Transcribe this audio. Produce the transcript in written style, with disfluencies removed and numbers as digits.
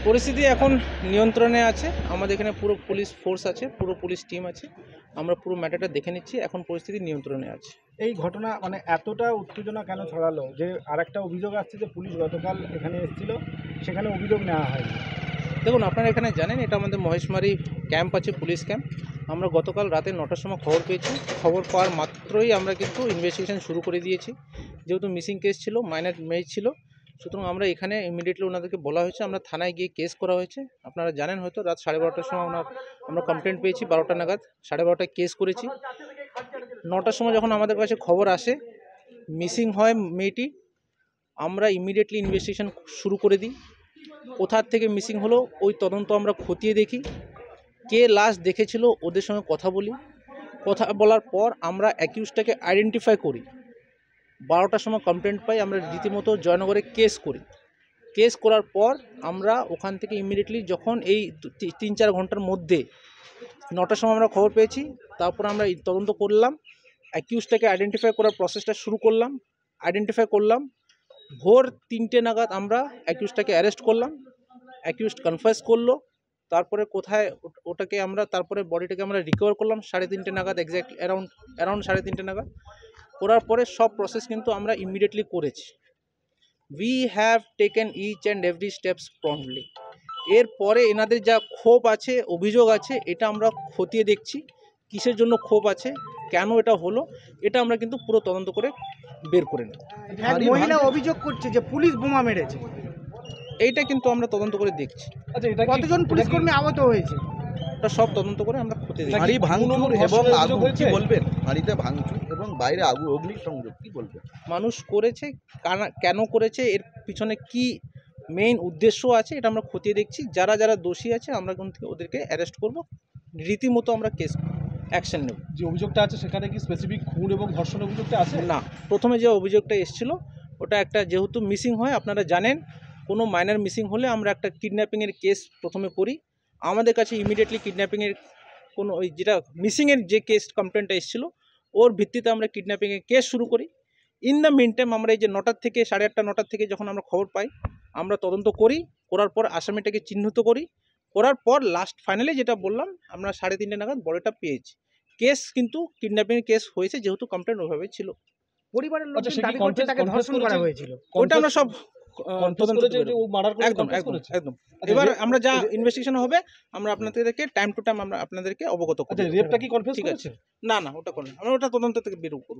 পরিস্থিতি এখন নিয়ন্ত্রণে আছে। আমাদের এখানে পুরো পুলিশ ফোর্স আছে, পুরো পুলিশ টিম আছে। আমরা পুরো ম্যাটারটা দেখে নিচ্ছি। এখন পরিস্থিতি নিয়ন্ত্রণে আছে। এই ঘটনা মানে এতটা উত্তেজনা কেন ছড়ালো যে আরেকটা অভিযোগ আসছে যে পুলিশ গতকাল এখানে এসেছিল, সেখানে অভিযোগ নেওয়া হয়নি? দেখুন, আপনারা এখানে জানেন এটা আমাদের মহেশমারি ক্যাম্প আছে, পুলিশ ক্যাম্প। আমরা গতকাল রাতে 9টার সময় খবর পেয়েছি। খবর পাওয়ার মাত্রই আমরা কিন্তু ইনভেস্টিগেশন শুরু করে দিয়েছি। যেহেতু মিসিং কেস ছিল, মাইনর মেজ ছিল, সুতরাং আমরা এখানে ইমিডিয়েটলি ওনাদেরকে বলা হয়েছে। আমরা থানায় গিয়ে কেস করা হয়েছে। আপনারা জানেন হয়তো রাত 12:30টার সময় আমরা কমপ্লেন্ট পেয়েছি, 12টা নাগাদ। 12:30টায় কেস করেছি। 9টার সময় যখন আমাদের কাছে খবর আসে মিসিং হয় মেয়েটি, আমরা ইমিডিয়েটলি ইনভেস্টিগেশন শুরু করে দিই। কোথার থেকে মিসিং হলো ওই তদন্ত আমরা খতিয়ে দেখি। কে লাশ দেখেছিল ওদের সঙ্গে কথা বলি। কথা বলার পর আমরা অ্যাকিউজটাকে আইডেন্টিফাই করি। 12টার সময় কমপ্লেন্ট পাই, আমরা রীতিমতো জয়নগরে কেস করি। কেস করার পর আমরা ওখান থেকে ইমিডিয়েটলি যখন এই 3-4 ঘন্টার মধ্যে 9টার সময় আমরা খবর পেয়েছি, তারপর আমরা তদন্ত করলাম, অ্যাকিউজটাকে আইডেন্টিফাই করার প্রসেসটা শুরু করলাম। আইডেন্টিফাই করলাম, ভোর 3টে নাগাদ আমরা অ্যাকিউজটাকে অ্যারেস্ট করলাম। অ্যাকিউজড কনফেস করলো। তারপরে কোথায় ওটাকে আমরা তারপরে বডিটাকে আমরা রিকভার করলাম 3:30 নাগাদ, এক্স্যাক্ট অ্যারাউন্ড 3:30 নাগাদ। করার পরে সব প্রসেস কিন্তু আমরা ইমিডিয়েটলি করেছি। We have taken each and every steps promptly. এরপরে এনাদের যা ক্ষোভ আছে, অভিযোগ আছে, এটা আমরা খতিয়ে দেখছি কিসের জন্য ক্ষোভ আছে, কেন এটা হলো, এটা আমরা কিন্তু পুরো তদন্ত করে বের করে নেব। এক মহিলা অভিযোগ করছে যে পুলিশ বোমা মেরেছে। এইটা কিন্তু আমরা তদন্ত করে দেখছি। কতজন পুলিশ কর্মী আহত হয়েছে? এটা সব তদন্ত করে আমরা খতিয়ে দেখছি। বাড়ি ভাঙচুর এবং আগুন কি বলবেন? বাড়িতে ভাঙচুর এবং বাইরে অগ্নিসংযোগ কি বলবেন? মানুষ করেছে, কেন করেছে, এর পিছনে কি মেইন উদ্দেশ্য আছে, এটা আমরা খতিয়ে দেখছি। যারা যারা দোষী আছে আমরা কিন্তু ওদেরকে অ্যারেস্ট করব, রীতিমতো আমরা কেস অ্যাকশন নেব। যে অভিযোগটা আছে সেখানে কি স্পেসিফিক খুন এবং ধর্ষণ অভিযোগটা আছে? না, প্রথমে যে অভিযোগটা এসেছিল ওটা একটা, যেহেতু মিসিং হয় আপনারা জানেন, কোনো মাইনর মিসিং হলে আমরা একটা কিডন্যাপিংয়ের কেস প্রথমে করি। আমাদের কাছে ইমিডিয়েটলি কিডন্যাপিংয়ের কোনো ওই যেটা মিসিংয়ের যে কেস কমপ্লেনটা এসেছিলো ওর ভিত্তিতে আমরা কিডন্যাপিংয়ের কেস শুরু করি। ইন দ্য মিন টাইম আমরা এই যে 9টার থেকে 8:30 9টার থেকে যখন আমরা খবর পাই, আমরা তদন্ত করি। করার পর আসামিটাকে চিহ্নিত করি। করার পর লাস্ট ফাইনালি যেটা বললাম, আমরা 3:30 নাগাদ বডিটা পেয়েছি। কেস কিন্তু কিডন্যাপিংয়ের কেস হয়েছে, যেহেতু কমপ্লেন ওইভাবেই ছিল। পরিবারের লোক দাবি করছে তাকে ধর্ষণ করা হয়েছিল। ওটা আমরা সব তদন্ত একদম। একদম। এবার আমরা যা ইনভেস্টিগেশন হবে আমরা আপনাদেরকে টাইম টু টাইম আমরা আপনাদেরকে অবগত করব। রেপটা কি কনফেস করেছে? না, ওটা করেন। আমরা ওটা তদন্ত থেকে বের করব।